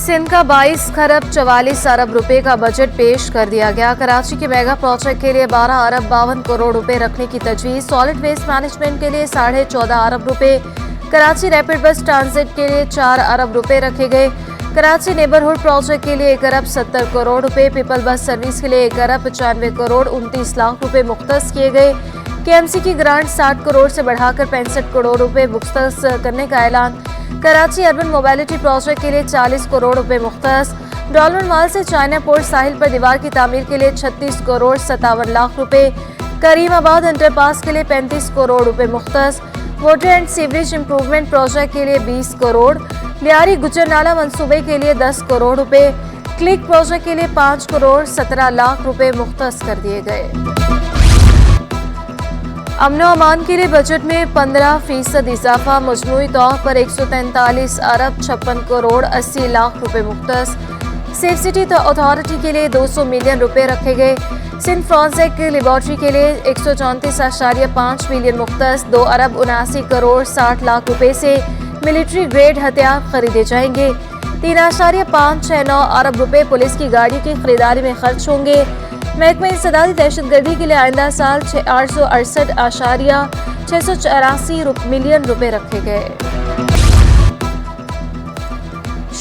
सिंध का 22 खरब 44 अरब रुपए का बजट पेश कर दिया गया। कराची के मेगा प्रोजेक्ट के लिए 12 अरब 52 करोड़ रुपए रखने की तजवीज़। सॉलिड वेस्ट मैनेजमेंट के लिए 14.5 अरब रुपए। कराची रैपिड बस ट्रांजिट के लिए 4 अरब रुपए रखे गए। कराची नेबरहुड प्रोजेक्ट के लिए 1 अरब 70 करोड़ रुपए। पीपल बस सर्विस के लिए 1 अरब 95 करोड़ 29 लाख रुपए मुख्तस किए गए। KMC की ग्रांट 60 करोड़ से बढ़ाकर 65 करोड़ रुपए मुख्तस करने का ऐलान। कराची अर्बन मोबिलिटी प्रोजेक्ट के लिए 40 करोड़ रुपए मुख्तस। डॉलर माल से चाइना पोर्ट साहिल पर दीवार की तामीर के लिए 36 करोड़ 57 लाख रुपए। करीमाबाद अंडरपास के लिए 35 करोड़ रुपए मुख्तस। Water and sewerage improvement project के लिए 20 करोड़। लियारी गुजर नाला मंसूबे के लिए 10 करोड़ रुपए। क्लिक प्रोजेक्ट के लिए 5 करोड़ 17 लाख रुपए मुख्तस कर दिए गए। अमन व अमान के लिए बजट में 15% इजाफा। मजमूई तौर पर 143 अरब 56 करोड़ 80 लाख रुपए मुख्तस। सेफ सिटी अथॉरिटी के लिए 200 मिलियन रुपए रखे गए। सिंध फॉरेंसिक लेबॉर्ट्री के लिए 134.5 मिलियन मुख्तस। 2 अरब 79 करोड़ 60 लाख रुपए से मिलिट्री ग्रेड हथियार खरीदे जाएंगे। 3.569 अरब रुपए पुलिस की गाड़ी की खरीदारी में खर्च होंगे। महकमा इंसदादी दहशतगर्दी के लिए आइंदा साल 868.684 मिलियन रुपए रखे गए।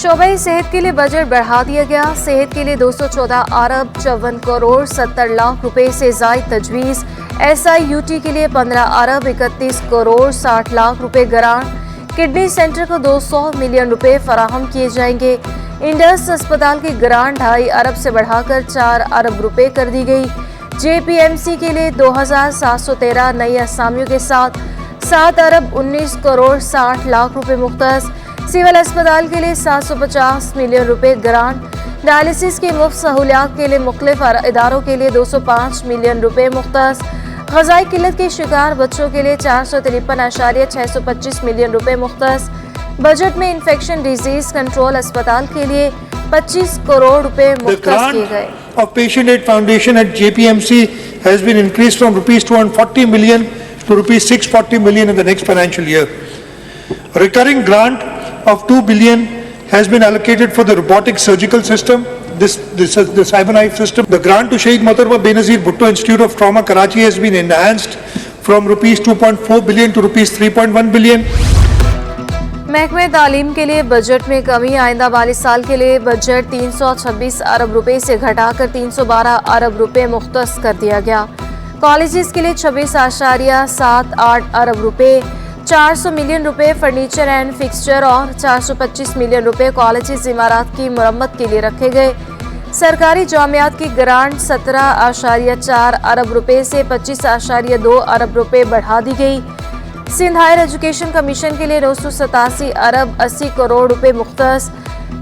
शोबे सेहत के लिए बजट बढ़ा दिया गया। सेहत के लिए 214 अरब 54 करोड़ 70 लाख रुपए से जायद तजवीज़। SIUT के लिए 15 अरब 31 करोड़ 60 लाख रुपए ग्रांट। किडनी सेंटर को 200 मिलियन रुपए फराहम किए जाएंगे। इंडस अस्पताल की ग्रांट 2.5 अरब से बढ़ाकर 4 अरब रुपए कर दी गई। JPMC के लिए 2713 नई असामियों के साथ 7 अरब 19 करोड़ 60 लाख रुपए मुख्तस। सिविल अस्पताल के लिए 750 मिलियन रुपए ग्रांट। डायलिसिस की मुफ्त सहूलियात के लिए मुख्तलिफ इदारों के लिए 205 मिलियन रुपए मुख्तस। ग़िज़ाई किल्लत के शिकार बच्चों के लिए 453.625 मिलियन रुपए मुख्तस। बजट में इन्फेक्शन डिजीज कंट्रोल अस्पताल के लिए 25 करोड़ रुपए मुख्तस किए गए। Of Patient Aid Foundation at JPMC has been increased from rupees 240 million to rupees 640 million in the next financial year. A recurring grant of 2 billion has been allocated for the robotic surgical system. This is the CyberKnife system. The grant to Shaheed Mohtarbah Benazir Bhutto Institute of Trauma Karachi has been enhanced from rupees 2.4 billion to rupees 3.1 billion. महकमे तालीम के लिए budget में कमी। आइंदा माली साल के लिए बजट 326 अरब रुपए से घटाकर 312 अरब रुपए मुख्तस कर दिया गया। कॉलेजेस के लिए 26.78 अरब रुपए। 400 मिलियन रुपए फर्नीचर एंड फिक्सचर और 425 मिलियन रुपए कॉलेजेस इमारत की मरम्मत के लिए रखे गए। सरकारी जामियात की ग्रांट 17.4 अरब रुपए से 25.2 अरब रुपए बढ़ा दी गई। सिंध हायर एजुकेशन कमीशन के लिए 987 अरब 80 करोड़ रुपए मुख्तस।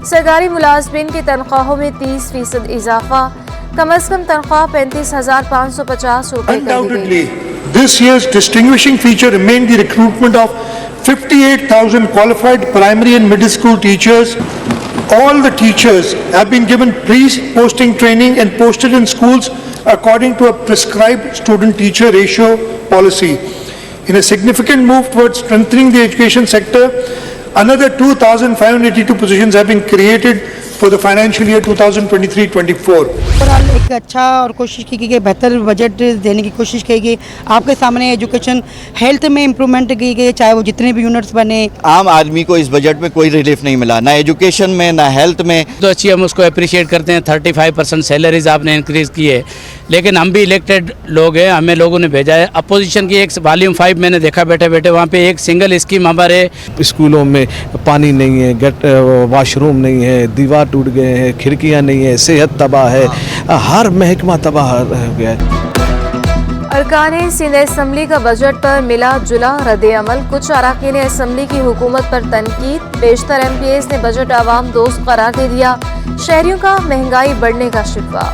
सरकारी मुलाजमीन की तनख्वाहों में 30% इजाफा। कम अज कम तनख्वाह 35,550 रुपए कर दी गई। This year's distinguishing feature remained the recruitment of 58,000 qualified primary and middle school teachers. All the teachers have been given pre-posting training and posted in schools according to a prescribed student-teacher ratio policy. In a significant move towards strengthening the education sector, another 2,582 positions have been created for the financial year 2023-24. Overall एक अच्छा और कोशिश की गई, बेहतर budget देने की कोशिश की गई। आपके सामने एजुकेशन हेल्थ में इम्प्रूवमेंट की गई, चाहे वो जितने भी यूनिट्स बने। आम आदमी को इस बजट में कोई रिलीफ नहीं मिला, ना एजुकेशन में ना हेल्थ में। तो अच्छी, हम उसको अप्रिशिएट करते हैं। 35% सैलरीज आपने इंक्रीज़ की है, लेकिन हम भी इलेक्टेड लोग हैं, हमें लोगों ने भेजा है। अपोजिशन की एक वॉल्यूम 5 मैंने देखा बैठे बैठे, वहाँ पे एक सिंगल स्कीम हमारे स्कूलों में पानी नहीं है, वॉशरूम नहीं है, दीवार टूट गए हैं, खिड़कियां नहीं है, सेहत तबाह है, हर महकमा तबाह हो गया है। अरकान सिंध असम्बली का बजट पर मिला जुला रद्द अमल। कुछ अरकान असम्बली की हुकूमत पर तनकीद। बेशतर MPs ने बजट आवाम दोस्त करार दे दिया। शहरियों का महंगाई बढ़ने का शिकवा।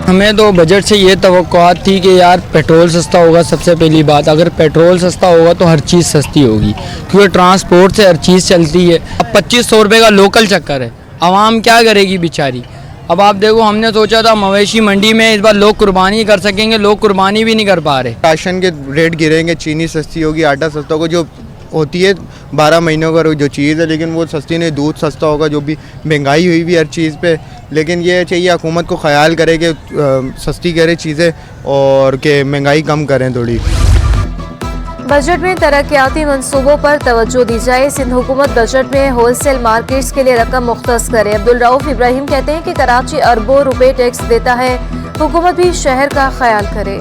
हमें तो बजट से ये तवक्कुआत थी कि यार पेट्रोल सस्ता होगा। सबसे पहली बात, अगर पेट्रोल सस्ता होगा तो हर चीज़ सस्ती होगी, क्योंकि ट्रांसपोर्ट से हर चीज़ चलती है। अब 2500 रुपये का लोकल चक्कर है, आवाम क्या करेगी बेचारी। अब आप देखो, हमने सोचा था मवेशी मंडी में इस बार लोग कुर्बानी कर सकेंगे, लोग कुर्बानी भी नहीं कर पा रहे। राशन के रेट गिरेंगे, चीनी सस्ती होगी, आटा सस्ता होगा, जो होती है 12 महीनों का जो चीज़ है, लेकिन वो सस्ती नहीं, दूध सस्ता होगा, जो भी महंगाई हुई भी हर चीज़ पे। लेकिन ये चाहिए हुकूमत को ख्याल करे कि सस्ती करे चीज़ें और कि महंगाई कम करें थोड़ी। बजट में तरक्याती मंसूबों पर तवज्जो दी जाए। सिंध हुकूमत बजट में होलसेल मार्केट्स के लिए रकम मुख्तस करे। अब्दुल रऊफ इब्राहिम कहते हैं कि कराची अरबों रुपए टैक्स देता है, हुकूमत भी शहर का ख्याल करे।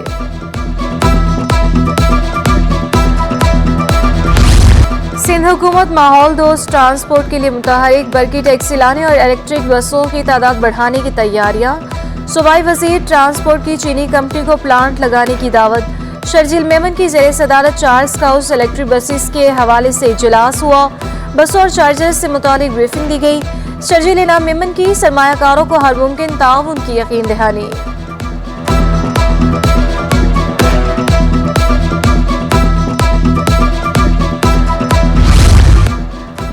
सिंध हुकूमत माहौल दोस्त ट्रांसपोर्ट के लिए मुतहरिक, बल्कि टैक्सी लाने और इलेक्ट्रिक बसों की तादाद बढ़ाने की तैयारियां। सूबाई वजीर ट्रांसपोर्ट की चीनी कंपनी को प्लांट लगाने की दावत। शर्जील मेमन की ज़ेरे सदारत चार्ल्स हाउस इलेक्ट्रिक बसेस के हवाले से इजलास हुआ। बसों और चार्जर्स से मुतालिक ब्रीफिंग दी गई। शर्जील इनाम मेमन की सरमायाकारों को हर मुमकिन ताउन की यकीन दहानी।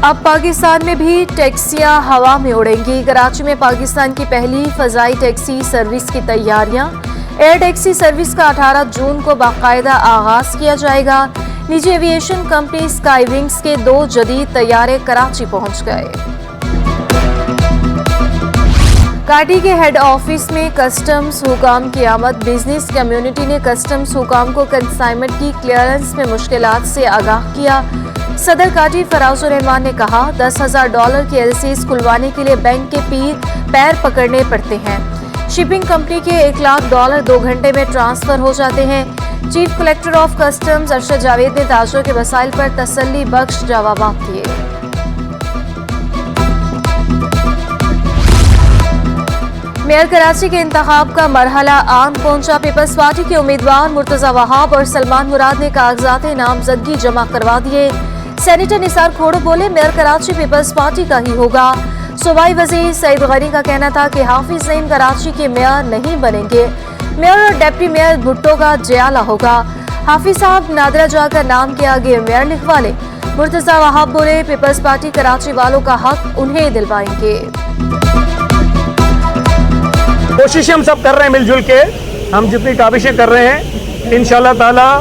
अब पाकिस्तान में भी टैक्सियां हवा में उड़ेंगी। कराची में पाकिस्तान की पहली फजाई टैक्सी सर्विस की तैयारियां। एयर टैक्सी सर्विस का 18 जून को बाकायदा आगाज किया जाएगा। निजी एविएशन कंपनी स्काई विंग्स के 2 जदीद तैयारे कराची पहुंच गए। काटी के हेड ऑफिस में कस्टम्स हुकाम की आमद। बिजनेस कम्युनिटी ने कस्टम्स हुकाम को कंसाइनमेंट की क्लियरेंस में मुश्किलात से आगाह किया। सदर काटी फराजुर रहमान ने कहा, $10,000 की एलसीज खुलवाने के लिए बैंक के पैर पकड़ने पड़ते हैं। शिपिंग कंपनी के $1,00,000 2 घंटे में ट्रांसफर हो जाते हैं। Chief collector of customs Arshad Javed ने ताजरों के वसाइल पर तसल्ली बख्श जवाब दिए। मेयर कराची के इंतखाब का मरहला आन पहुंचा। पीपल्स पार्टी के उम्मीदवार मुर्तजा वहाब और सलमान मुराद ने कागजात नामजदगी जमा करवा दिए। सेनेटर निसार खोड़ो बोले, मेयर कराची पीपल्स पार्टी का ही होगा। सूबाई वजीर सईद गनी का कहना था कि हाफिज नईम कराची के मेयर नहीं बनेंगे। मेयर और डिप्टी मेयर भुट्टो का जयाला होगा। हाफिज साहब नादरा जाकर नाम के आगे मेयर लिखवा ले। मुर्तजा वहाब बोले, पीपल्स पार्टी कराची वालों का हक उन्हें दिलवाएंगे। कोशिश हम सब कर रहे हैं मिलजुल के, हम जितनी काबिशें कर रहे हैं इंशाल्लाह ताला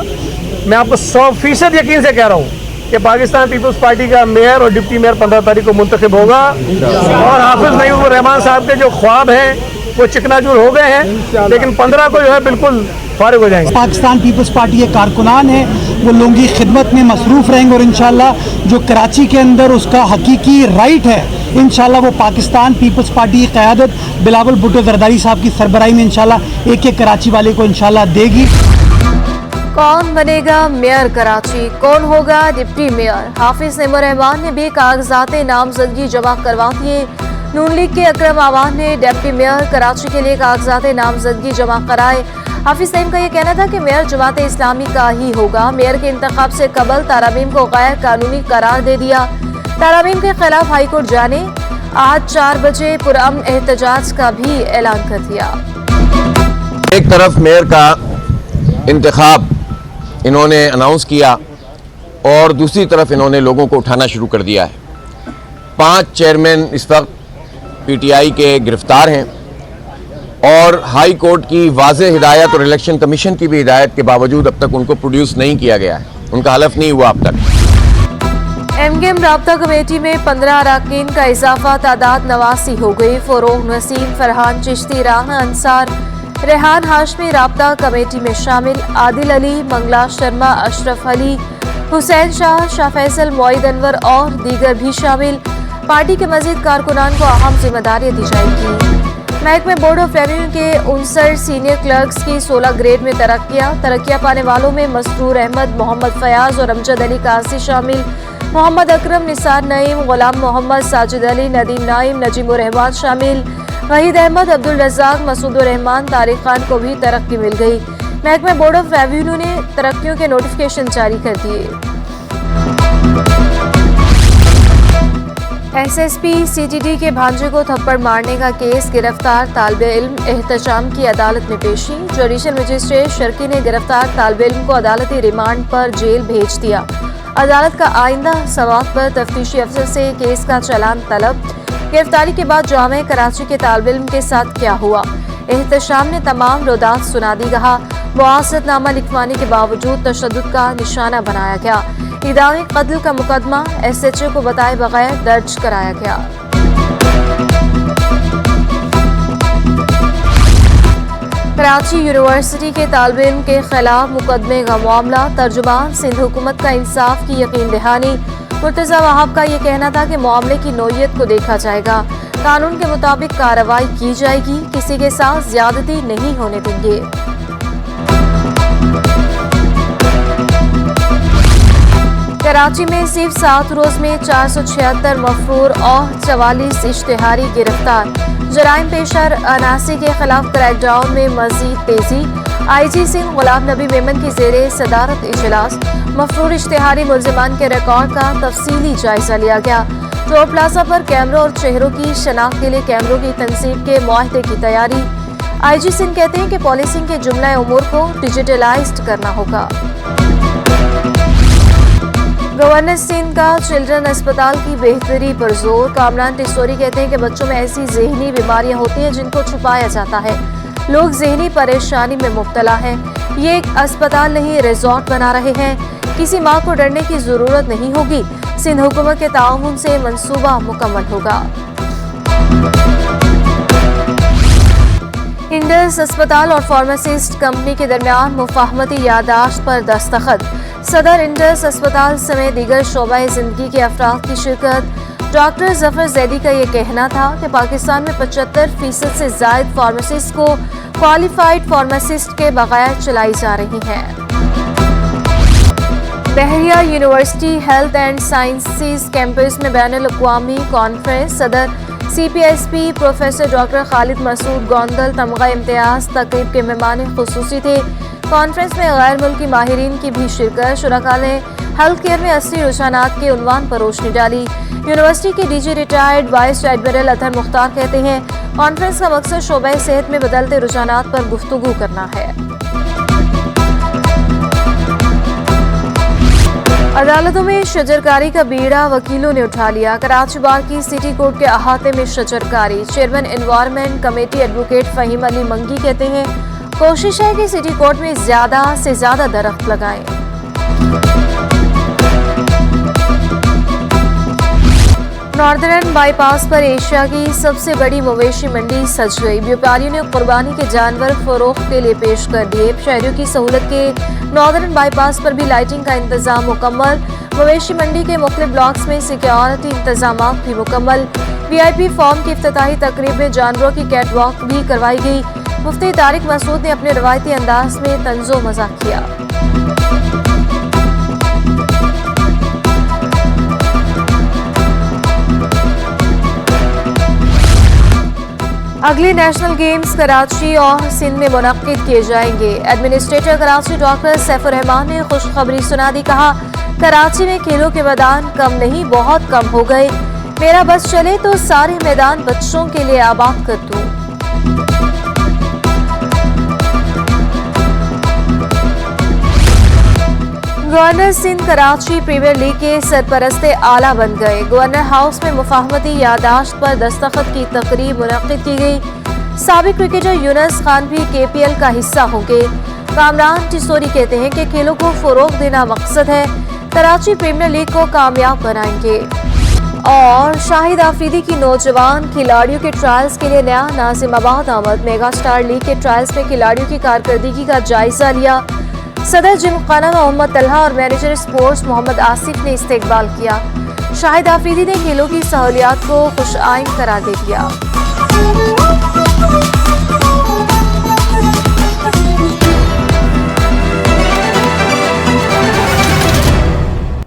मैं आपको 100% यकीन से कह रहा हूँ कि पाकिस्तान पीपल्स पार्टी का मेयर और डिप्टी मेयर 15 तारीख को मुंतखब होगा और हाफिज नईम रहमान साहब के जो ख्वाब हैं वो चिकनाचूर हो गए हैं, लेकिन 15 को जो है बिल्कुल फारिग हो जाएंगे। पाकिस्तान पीपल्स पार्टी के कारकुनान हैं, वो लोगों की खिदमत में मसरूफ़ रहेंगे और इंशाल्लाह जो कराची के अंदर उसका हकीकी राइट है, इंशाल्लाह वो पाकिस्तान पीपल्स पार्टी की क़यादत बिलावल भुट्टो ज़रदारी साहब की सरबराही में इंशाल्लाह एक कराची वाले को इंशाल्लाह देगी। कौन बनेगा मेयर कराची, कौन होगा डिप्टी मेयर? हाफिज नईम रहमान ने भी कागजात नामजदगी जमा करवा दिए। नून लीग के अकरम आवान ने डिप्टी मेयर कराची के लिए कागजात नामजदगी जमा कराए। हाफिज नईम का यह कहना था कि मेयर जमात इस्लामी का ही होगा। मेयर के इंतखाब से कबल तारामीम को गैर कानूनी करार दे दिया। तारामीम के खिलाफ हाईकोर्ट जाने। आज 4 बजे पुरअमन एहतजाज का भी ऐलान कर दिया। एक तरफ मेयर का इंतखाब इन्होंने अनाउंस किया और दूसरी तरफ इन्होंने लोगों को उठाना शुरू कर दिया है। 5 चेयरमैन इस वक्त पीटीआई के गिरफ्तार हैं और हाई कोर्ट की वाज़ेह हिदायत और इलेक्शन कमीशन की भी हिदायत के बावजूद अब तक उनको प्रोड्यूस नहीं किया गया है, उनका हलफ नहीं हुआ अब तक। एमकेएम राब्ता कमेटी में 15 अरकान का इजाफा, तादाद 89 हो गई। फरोग नसीम, फरहान चिश्ती, राना अंसार, रेहान हाशमी राब्ता कमेटी में शामिल। आदिल अली, मंगला शर्मा, अशरफ अली, हुसैन शाह, शाह फैसल, मोईद अनवर और दीगर भी शामिल। पार्टी के मजीद कारकुनान को अहम जिम्मेदारियां दी जाएंगी। महकमे बोर्ड ऑफ रेवेन्यू के 59 सीनियर क्लर्क्स की 16 ग्रेड में तरक्कियां पाने वालों में मसरूर अहमद, मोहम्मद फयाज और अमजद अली कासी शामिल। मोहम्मद अकरम, निसार नईम, गुलाम मोहम्मद, साजिद अली, नदीम नाइम, नजीमुर रहमान शामिल। वहीद अहमद, अब्दुल रज़ाक, मसूदुर रहमान, तारिक खान को भी तरक्की मिल गई। महकमे बोर्ड ऑफ रेवेन्यू ने तरक्कियों के नोटिफिकेशन जारी कर दिए। एसएसपी सीटीडी के भांजे को थप्पड़ मारने का केस, गिरफ्तार तालिबे इल्म एहतजाम की अदालत में पेशी। जुडिशल मजिस्ट्रेट शर्की ने गिरफ्तार तालिबे इल्म को अदालती रिमांड पर जेल भेज दिया। अदालत का आइंदा समाअत पर तफ्तीशी अफसर से केस का चालान तलब। गिरफ्तारी के बाद जामे कराची के तालिबे इल्म के साथ क्या हुआ? एहतशाम ने तमाम रोदात सुना दी। कहा मुआसरतनामा लिखवाने के बावजूद तशद्दुद का निशाना बनाया गया। इदाए कत्ल का मुकदमा SHO को बताए बगैर दर्ज कराया गया। कराची यूनिवर्सिटी के तालिब इल्म के खिलाफ मुकदमे का मामला, तर्जुमान सिंध हुकूमत का इंसाफ की यकीन दहानी। मुर्तज़ा वहाब का ये कहना था कि मामले की नौयत को देखा जाएगा, कानून के मुताबिक कार्रवाई की जाएगी, किसी के साथ ज्यादती नहीं होने देंगे। कराची में सिर्फ 7 रोज में 476 मफरूर और 44 इश्तिहारी गिरफ्तार। जराइम पेशर अनासी के खिलाफ क्रैकडाउन में मजीद तेजी। IG सिंध गुलाम नबी मेमन की जेरे सदारत इजलास मफरूर इश्तिहारी मुलजिमान के रिकॉर्ड का तफसीली जायजा लिया गया। टोल प्लाजा पर कैमरों और चेहरों की शनाख्त के लिए कैमरों की तनसीब के मुआहदे की तैयारी। IG सिंध कहते हैं कि पॉलिसिंग के जुमला उमूर को डिजिटलाइज्ड करना होगा। गवर्नर सिंध का चिल्ड्रन अस्पताल की बेहतरी पर जोर। कामरान टिसोरी कहते हैं कि बच्चों में ऐसी ज़हनी बीमारियां होती हैं जिनको छुपाया जाता है, लोग ज़हनी परेशानी में मुब्तला हैं। ये एक अस्पताल नहीं, रिजॉर्ट बना रहे हैं। किसी माँ को डरने की ज़रूरत नहीं होगी। सिंध हुकूमत के ताउन से मंसूबा मुकम्मल होगा। इंडस अस्पताल और फार्मासिस्ट कंपनी के दरमियान मुफाहमती यादाश्त पर दस्तखत। सदर इंडस अस्पताल समेत दीगर शोबा जिंदगी के अफराद की शिरकत। डॉक्टर जफर जैदी का ये कहना था कि पाकिस्तान में 75% से जायद फार्मासिस्ट को क्वालिफाइड फार्मासिस्ट के बगैर चलाई जा रही हैं। Bahria university health and sciences campus में बैनुल अक़वामी कॉन्फ्रेंस। सदर CPSP professor doctor Khalid Masood Gondal तमगा इम्तियाज तकरीब के मेहमान खुसूसी थे। कॉन्फ्रेंस में गैर मुल्की माहिरीन की भी शिरकत। शुरका ने हेल्थ केयर में असली रुझानात के उन्वान पर रोशनी डाली। यूनिवर्सिटी के DG retired vice admiral Athar Mukhtar कहते हैं कॉन्फ्रेंस का मकसद शोबे सेहत में बदलते रुझानात पर गुफ्तगू करना है। अदालतों में शजरकारी का बीड़ा वकीलों ने उठा लिया। कराची बार की सिटी कोर्ट के अहाते में शजरकारी। Chairman environment committee advocate Faheem Ali Mangi कहते हैं कोशिश है कि सिटी कोर्ट में ज्यादा से ज्यादा दरख्त लगाएं। नॉर्दर्न बाईपास पर एशिया की सबसे बड़ी मवेशी मंडी सज गई। व्यापारियों ने कुर्बानी के जानवर फरोख्त के लिए पेश कर दिए। शहरियों की सहूलत के नॉर्दर्न बाईपास पर भी लाइटिंग का इंतजाम मुकम्मल। मवेशी मंडी के मुख्तलिफ ब्लॉक्स में सिक्योरिटी इंतजाम भी मुकम्मल। VIP फॉर्म की इफ्तिताही तकरीब में जानवरों की कैटवॉक भी करवाई गई। मुफ्ती तारिक मसूद ने अपने रवायती अंदाज में तंजो मजाक किया। अगले नेशनल गेम्स कराची और सिंध में मुनक्किद किए जाएंगे। एडमिनिस्ट्रेटर कराची डॉक्टर सैफुर रहमान ने खुशखबरी सुना दी। कहा कराची में खेलों के मैदान कम नहीं बहुत कम हो गए। मेरा बस चले तो सारे मैदान बच्चों के लिए आबाद कर दूं। Governor Sindh Karachi premier league के सरपरस्ते आला बन गए। गवर्नर हाउस में मुफाहमती यादाश्त पर दस्तखत की तकरीब मुनक्किद की गई। साबिक क्रिकेटर यूनुस खान भी KPL का हिस्सा होंगे। कामरान टिसोरी कहते हैं कि खेलों को फरोग देना मकसद है, कराची प्रीमियर लीग को कामयाब बनाएंगे। और शाहिद आफरीदी की नौजवान खिलाड़ियों के ट्रायल्स के लिए नया नाजिमाबाद आमद। मेगा स्टार लीग के ट्रायल्स में खिलाड़ियों की कारकर्दगी का जायजा लिया। सदर जिमखाना मोहम्मद तलहा और मैनेजर स्पोर्ट्स मोहम्मद आसिफ ने इस्तकबाल किया। शाहिद आफरीदी ने खेलों की सहूलियात को खुश आइन करार दे दिया।